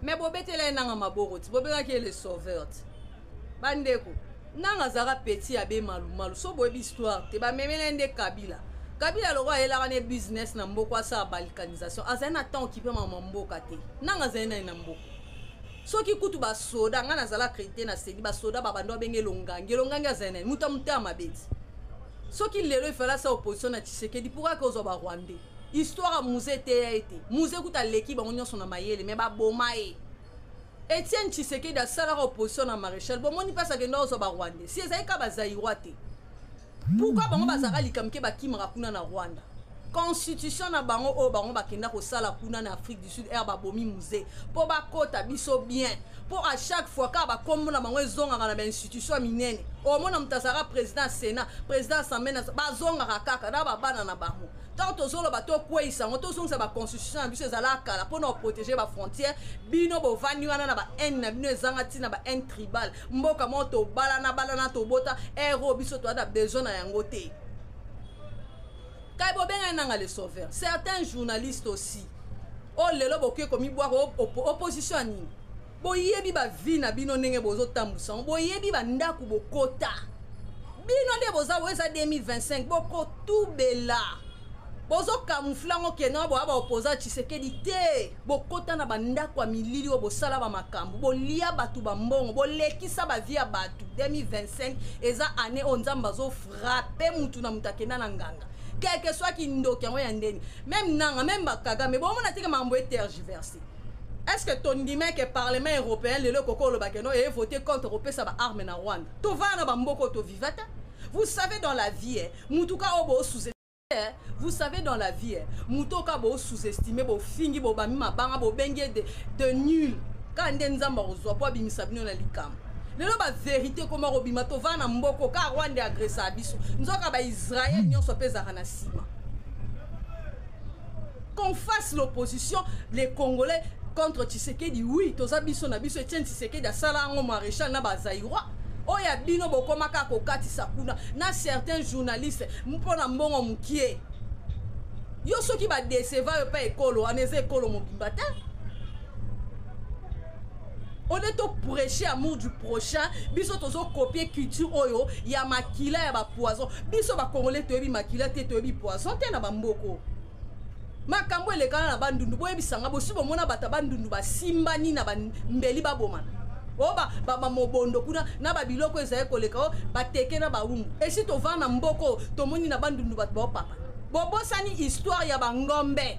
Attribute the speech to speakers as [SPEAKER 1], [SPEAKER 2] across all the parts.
[SPEAKER 1] Mais bobetele nanga maboko ti bobeka ki le sauveur ti. Bandeko nanga zara petit abe malu so boyebi histoire te ba memele nde Kabila. Kabila loko ayelaka ne business na mboko asa balkanisation azali na temps occupé mama mboka te. Nanga azali na mboko. Soki kutu ba soda nga nazala crédité na sedi ba soda ba bando benge longangi azali na muta muta mabeti. Soki lelo ifala sa opposition na Tshisekedi pourquoi que ozo ba Rwandais. Histoire musée te été. Musée kuta leki ba nyonso na mayele mais ba bomae. Etienne Tshisekedi a sala opposition na maréchal bon moni pas que ndozo ba Rwandais. Si ezali ka ba zaïrwa te. Pourquoi bango bazaka likamke ba kimaka kuna na Rwanda? Constitution na bango o bango bakenda ko sala kuna na Afrique du Sud ba bomi musée pour ba kota biso bien pour à chaque fois ka ba kombo na bango zonga na ba institution minene o mona mutazara président Sénat président Assemblée ba zonga kaka na ba bana na bango tant tozolo ba to kwesa ngo tozongisa ba constitution na biso ezala kala pour nous protéger ba frontière bino bo vani wana na ba en na bino ezanga tina ba en tribal mboka moto balana to bota ero biso to ada besoin na yango te. Les sauveurs. Certains journalistes aussi. Oh lelo boke komi boire opposition ni. Boyebi ba vie na bino nenge bozo tambusa. Boyebi ba ndaku bokota. Bino de boza weza 2025 boko tout bela. Bozo camouflango kena bo aba opposa Tshisekedi te. Bokota na ba ndaku a milili o bosala ba makambu. Bolia batu ba mbongo, bolekisa ba vie batu. 2025 eza année onzamba zo frapper mutu na mutakena na nganga. Quel que soit qui ndo qui yandeni même nanga même bakaga mais bon on a dit que mambo est tergiversé. Est-ce que ton dit que parlement européen le koko le bakeno et voter contre européen ça va arme na Rwanda to va na bamboko to vivata. Vous savez dans la vie mutuka obo sous-estimé. Vous savez dans la vie mutoka bo sous-estimé bo fingi bo bami mabanga bo benge de nul quand ndenzamba ozwa po bimisa bino na likam. Lelo ba vérité comment robima to va na mboko ka Rwanda agressa biso nzoka ba Israël nyonso peza na sima. Qu'on fasse l'opposition les Congolais contre Tshisekedi oui toza biso na biso Etienne Tshisekedi asala ngo maréchal na ba zaïrwa oya bino bokoma ka kokatisa kuna na certains journalistes mpona mbongo mukie yo soki ba décevoir pa ekolo aneze ekolo mobimba te. On est au prêcher amour du prochain. Biso tozo copier culture oyo ya makila ya ba poison. Biso ba Congolais toyebi makila te toyebi poison te na bamboko. Makambo elekana na bandundu boyebi sanga bosi bomona bata bandundu ba simbani na ba mbeli ba bomana. Oba ba mobondo kuna na ba biloko ezaye koleka ba teke na ba umbu. Et si to va na mboko to moni na bandundu ba papa. Bobo sani histoire ya bangombe.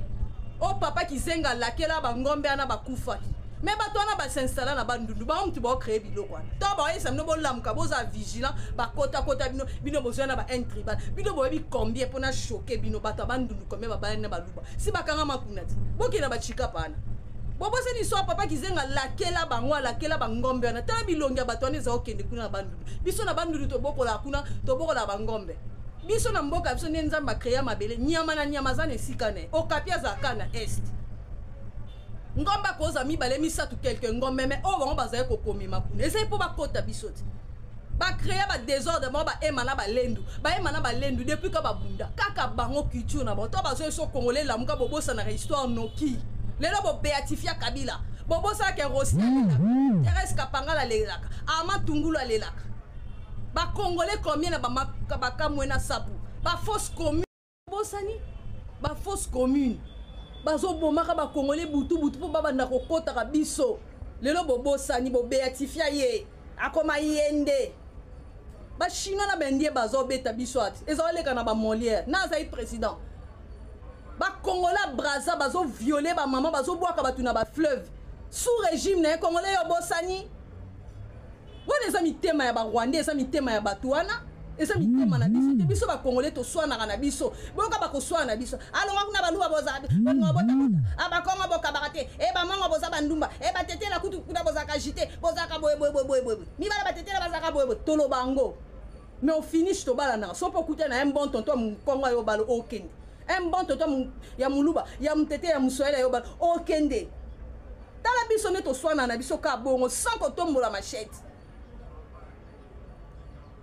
[SPEAKER 1] O papa ki zenga lakela bangombe ana bakufaki. Mais bato na s'installer na bandundu ba mtu ba créer biloko wana to ba yesa mno bolamka boza vigilant ba kota bino bozwa na ba intribal bino boyebi combien pona choquer bino bato bandundu combien ba bana ba luba si bakanga makunati boki na ba chika pana bobo se ni so papa kizenga lakela bangwa lakela bangombe na tala bilonga bato ne za okende kuna na bandundu biso na bandundu to bokola kuna to bokola bangombe biso na mboka biso ne nzamba créer mabele nyama na nyama za ne sikane okapia za kana est. Ngomba koza mibale misatu quelque ngombe mais o bango bazaye kokomi makuna ese po bakota bisoti ba créer ba désordre ba emana ba lendu depuis ka babunda kaka bango culture na ba to bazo so congolais la muka bobosa na histoire noki lelo bo béatifia Kabila bobosa ke Rossi Thérèse Kapanga la lelaka ama tungula lelaka ba congolais combien na ba kamwena sapu ba fausse commune bosani ba fausse commune bazo bomaka ba Congolais butu po babanda kokota ka biso lelo bobo sani bo béatifia ye akoma yende ba chinois na bendie bazo beta biso ati ezoleka na ba Molière na za président ba Congolais Brazza bazo violer ba maman bazo boaka batu na ba fleuve sous régime na Congolais yo bosani wana za mitema ya ba Rwandais za mitema ya batuana eza mitema na biso te biso ba Congolais to swana na biso boka ba ko swana na biso alonga kuna baluba bozabe bongo bota aba kongo boka bakate e ba mongo boza bandumba e ba tetela kutu kuna boza ka jité boza ka boye mi bala ba tetela baza ka boye tolo bango mais au finish to bala na so pokuta na un bon tonton mu kongo yo balo okende un bon tonton ya muluba ya mutete ya muswele yo balo okende tala biso ne to swana na biso ka bongo sans ko tombola machette.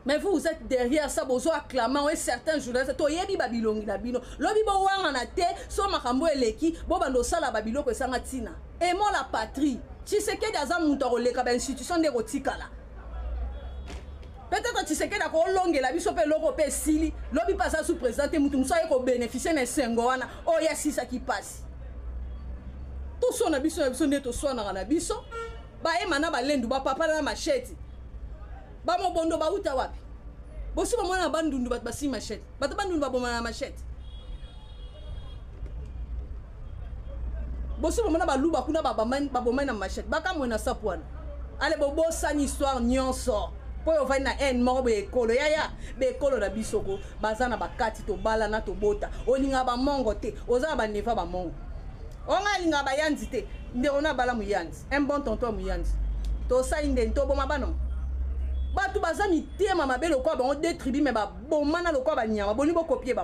[SPEAKER 1] Mais vous êtes derrière ça, vous acclamez et certains journalistes, to yebi babilongi na bino. Lobi bo wanga na te, so makambo eleki, bo bando sala babilo ko sanga tina. Aimons la patrie. Tshisekedi aza mutu akoleka ba institution nde kotikala. Peut-être Tshisekedi akolongela biso pe loko pe sili lobi pasa sous président mutu musa yeko bénéficier na sengo wana oya sisa ki passe. Tout so na biso nde to so na biso ba emana ba lendu ba papa na machete. Ba mo bondo ba uta wapi? Bosi ba mwana bandundu bat basi machete. Bat bandundu ba bomana machete. Bosi ba mwana ba luba kuna ba bomana na machete. Ba ka mona sapwana. Ale bobo sani histoire nyonso. Po yo vai na en mo be ekolo ya be ekolo na bisoko bazana bakati to bala na to bota. Olinga ba mongo te. Oza ba neva ba mongo. Onga linga ba yanzi te. Nde ona bala mu yanzi. Un bon tonton mu yanzi. To sa inde to boma bano. Batu bazami tema mabelo kwa ba on détribi me ba bomana lo kwa ba nyama boni bo copier ba